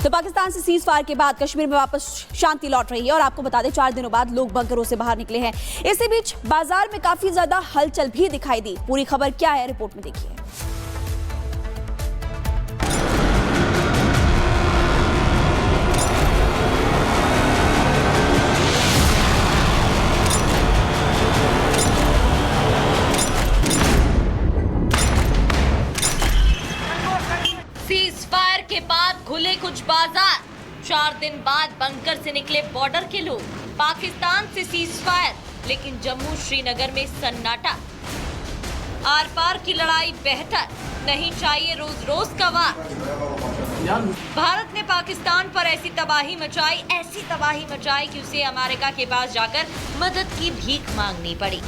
तो पाकिस्तान से cease fire के बाद कश्मीर में वापस शांति लौट रही है और आपको बता दें 4 दिनों बाद लोग बंकरों से बाहर निकले हैं। इसी बीच बाजार में काफी ज्यादा हलचल भी दिखाई दी। पूरी खबर क्या है रिपोर्ट में देखिए। सीज फायर के बाद खुले कुछ बाजार। 4 दिन बाद बंकर से निकले बॉर्डर के लोग। पाकिस्तान से सीज फायर, लेकिन जम्मू श्रीनगर में सन्नाटा। आर पार की लड़ाई बेहतर, नहीं चाहिए रोज रोज का वार। भारत ने पाकिस्तान पर ऐसी तबाही मचाई कि उसे अमेरिका के पास जाकर मदद की भीख मांगनी पड़ी।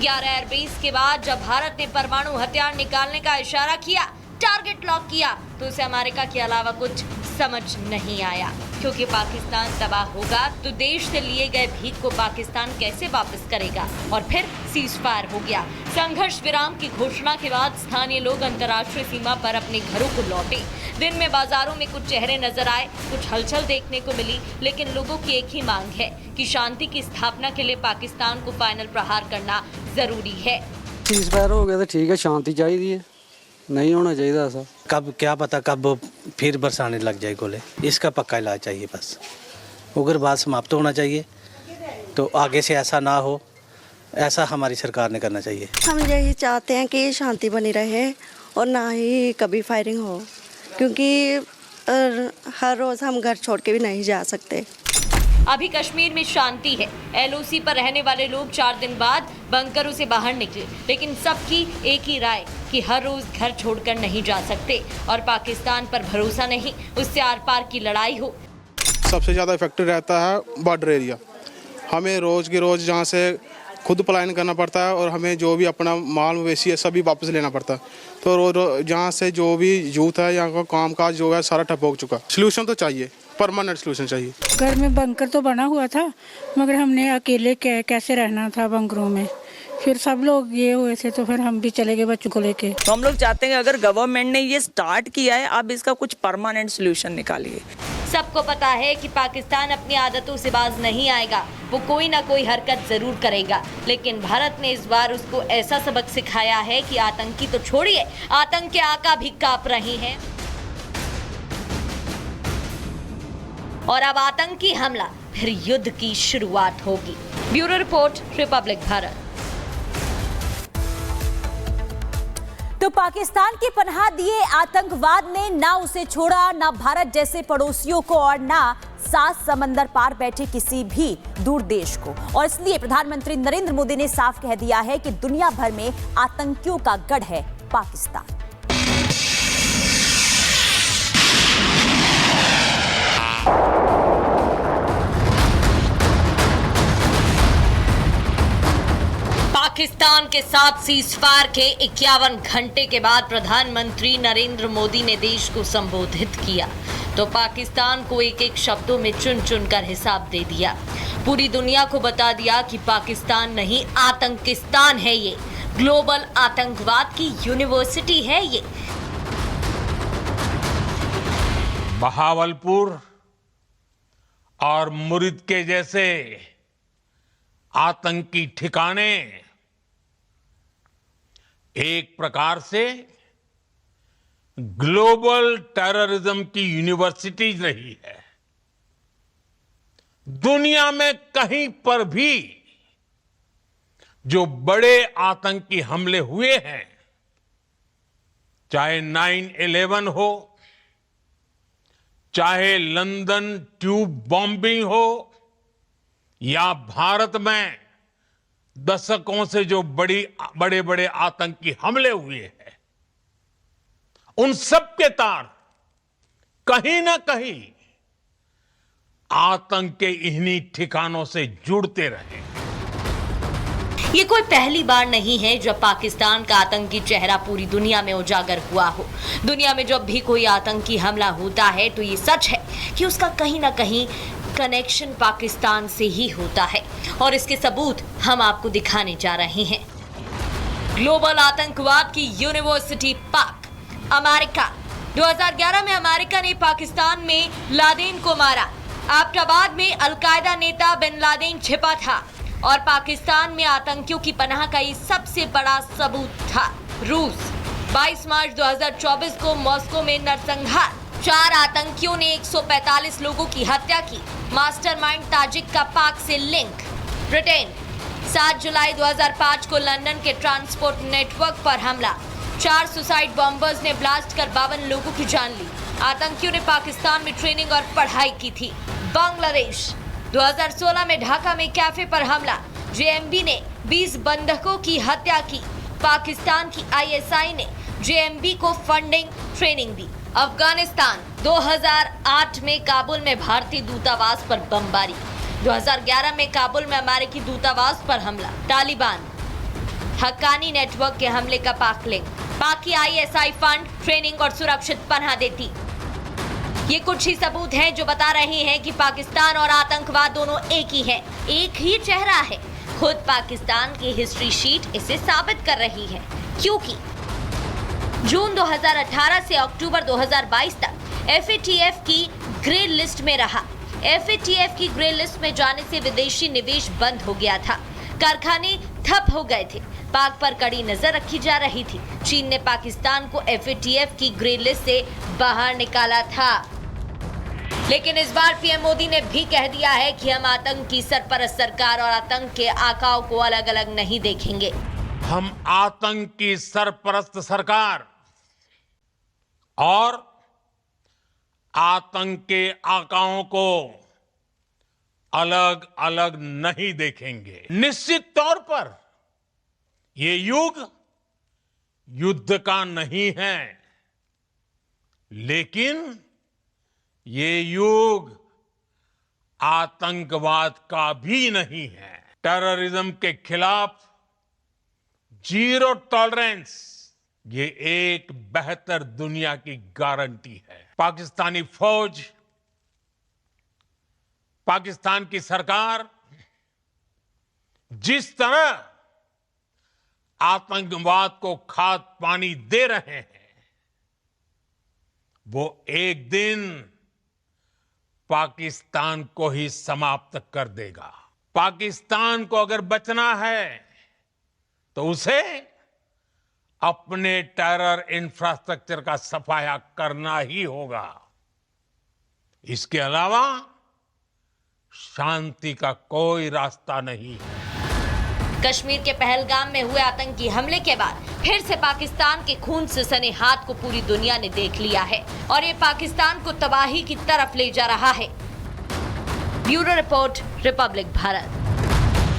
11 एयरबेस के बाद जब भारत ने परमाणु हथियार निकालने का इशारा किया, टारगेट लॉक किया, तो उसे अमेरिका के अलावा कुछ समझ नहीं आया। क्योंकि पाकिस्तान तबाह होगा तो देश से लिए गए भीख को पाकिस्तान कैसे वापस करेगा। और फिर सीज फायर हो गया। संघर्ष विराम की घोषणा के बाद स्थानीय लोग अंतर्राष्ट्रीय सीमा पर अपने घरों को लौटे। दिन में बाजारों में कुछ चेहरे नजर आए, कुछ हलचल देखने को मिली, लेकिन लोगों की एक ही मांग है कि शांति की स्थापना के लिए पाकिस्तान को फाइनल प्रहार करना जरूरी है। सीज फायर हो गया तो ठीक है, शांति चाहिए है, नहीं होना चाहिए ऐसा। कब क्या पता कब फिर बरसाने लग जाए गोले, इसका पक्का इलाज चाहिए। बस उग्रवाद समाप्त होना चाहिए, तो आगे से ऐसा ना हो, ऐसा हमारी सरकार ने करना चाहिए। हम यही चाहते हैं कि शांति बनी रहे और ना ही कभी फायरिंग हो, क्योंकि हर रोज़ हम घर छोड़ के भी नहीं जा सकते। अभी कश्मीर में शांति है। एलओसी पर रहने वाले लोग 4 दिन बाद बंकरों से बाहर निकले, लेकिन सबकी एक ही राय कि हर रोज घर छोड़कर नहीं जा सकते और पाकिस्तान पर भरोसा नहीं, उससे आर पार की लड़ाई हो। सबसे ज़्यादा इफेक्टिव रहता है बॉर्डर एरिया। हमें रोज़ के रोज़ जहाँ से खुद पलायन करना पड़ता है और हमें जो भी अपना माल मवेशी है सभी वापस लेना पड़ता है। तो जहाँ से जो भी यूथ है, यहाँ का काम काज जो है सारा ठप हो चुका। सोल्यूशन तो चाहिए, परमानेंट सोल्यूशन चाहिए। घर में बंकर तो बना हुआ था, मगर हमने अकेले कैसे रहना था बंकरों में। फिर सब लोग ये हुए थे तो फिर हम भी चले गए बच्चों को लेके। तो हम लोग चाहते हैं अगर गवर्नमेंट ने ये स्टार्ट किया है, आप इसका कुछ परमानेंट सोल्यूशन निकालिए। सबको पता है कि पाकिस्तान अपनी आदतों से बाज नहीं आएगा, वो कोई ना कोई हरकत जरूर करेगा। लेकिन भारत ने इस बार उसको ऐसा सबक सिखाया है कि आतंकी तो छोड़िए, आतंक के आका भी कांप रही हैं। और अब आतंकी हमला, फिर युद्ध की शुरुआत होगी। Bureau report, Republic Bharat. तो पाकिस्तान की पनाह दिए आतंकवाद ने ना उसे छोड़ा, ना भारत जैसे पड़ोसियों को और ना 7 समंदर पार बैठे किसी भी दूर देश को। और इसलिए प्रधानमंत्री नरेंद्र मोदी ने साफ कह दिया है कि दुनिया भर में आतंकियों का गढ़ है पाकिस्तान। पाकिस्तान के साथ सीज फायर के 51 घंटे के बाद प्रधानमंत्री नरेंद्र मोदी ने देश को संबोधित किया तो पाकिस्तान को एक एक शब्दों में चुन चुन कर हिसाब दे दिया। पूरी दुनिया को बता दिया कि पाकिस्तान नहीं आतंकिस्तान है, ये ग्लोबल आतंकवाद की यूनिवर्सिटी है। ये बहावलपुर और मुरिद के जैसे आतंकी ठिकाने एक प्रकार से ग्लोबल टेररिज्म की यूनिवर्सिटीज रही है। दुनिया में कहीं पर भी जो बड़े आतंकी हमले हुए हैं, चाहे 9/11 हो, चाहे लंदन ट्यूब बॉम्बिंग हो, या भारत में दशकों से जो बड़े बड़े आतंकी हमले हुए हैं, उन सब के तार कहीं ना कहीं आतंक के इन्हीं ठिकानों से जुड़ते रहे। ये कोई पहली बार नहीं है जब पाकिस्तान का आतंकी चेहरा पूरी दुनिया में उजागर हुआ हो। दुनिया में जब भी कोई आतंकी हमला होता है तो ये सच है कि उसका कहीं ना कहीं कनेक्शन पाकिस्तान से ही होता है और इसके सबूत हम आपको दिखाने जा रहे हैं। ग्लोबल आतंकवाद की यूनिवर्सिटी पाक, अमेरिका, 2011 में अमेरिका ने पाकिस्तान में लादेन को मारा। एबटाबाद में अलकायदा नेता बिन लादेन छिपा था और पाकिस्तान में आतंकियों की पनाह का ये सबसे बड़ा सबूत था। रूस 22 मार्च 2024 को मॉस्को में नरसंहार, 4 आतंकियों ने 145 लोगों की हत्या की। मास्टरमाइंड ताजिक का पाक से लिंक। ब्रिटेन 7 जुलाई 2005 को लंदन के ट्रांसपोर्ट नेटवर्क पर हमला, 4 सुसाइड बॉम्बर्स ने ब्लास्ट कर 52 लोगों की जान ली। आतंकियों ने पाकिस्तान में ट्रेनिंग और पढ़ाई की थी। बांग्लादेश 2016 में ढाका में कैफे पर हमला, जेएमबी ने 20 बंधकों की हत्या की। पाकिस्तान की आईएसआई ने जेएमबी को फंडिंग ट्रेनिंग दी। अफगानिस्तान 2008 में काबुल में भारतीय दूतावास पर बमबारी, 2011 में काबुल में अमेरिकी दूतावास पर हमला। तालिबान हक्कानी नेटवर्क के हमले का पाक लिंक, पाक की आईएसआई फंड, ट्रेनिंग और सुरक्षित पनाह देती। ये कुछ ही सबूत हैं जो बता रहे हैं कि पाकिस्तान और आतंकवाद दोनों एक ही है, एक ही चेहरा है। खुद पाकिस्तान की हिस्ट्री शीट इसे साबित कर रही है, क्योंकि जून 2018 से अक्टूबर 2022 तक एफएटीएफ की ग्रे लिस्ट में रहा। एफएटीएफ की ग्रे लिस्ट में जाने से विदेशी निवेश बंद हो गया था, कारखाने ठप हो गए थे, पाक पर कड़ी नजर रखी जा रही थी। चीन ने पाकिस्तान को एफएटीएफ की ग्रे लिस्ट से बाहर निकाला था। लेकिन इस बार पीएम मोदी ने भी कह दिया है कि हम आतंक की सरपरस्त सरकार और आतंक के आकाओं को अलग अलग नहीं देखेंगे। हम आतंक की सरपरस्त सरकार और आतंक के आकाओं को अलग अलग नहीं देखेंगे। निश्चित तौर पर ये युग युद्ध का नहीं है, लेकिन ये युग आतंकवाद का भी नहीं है। टेररिज्म के खिलाफ जीरो टॉलरेंस ये एक बेहतर दुनिया की गारंटी है। पाकिस्तानी फौज, पाकिस्तान की सरकार जिस तरह आतंकवाद को खाद पानी दे रहे हैं, वो एक दिन पाकिस्तान को ही समाप्त कर देगा। पाकिस्तान को अगर बचना है तो उसे अपने टेरर इंफ्रास्ट्रक्चर का सफाया करना ही होगा। इसके अलावा शांति का कोई रास्ता नहीं है। कश्मीर के पहलगाम में हुए आतंकी हमले के बाद फिर से पाकिस्तान के खून से सने हाथ को पूरी दुनिया ने देख लिया है और ये पाकिस्तान को तबाही की तरफ ले जा रहा है। Bureau report, Republic Bharat.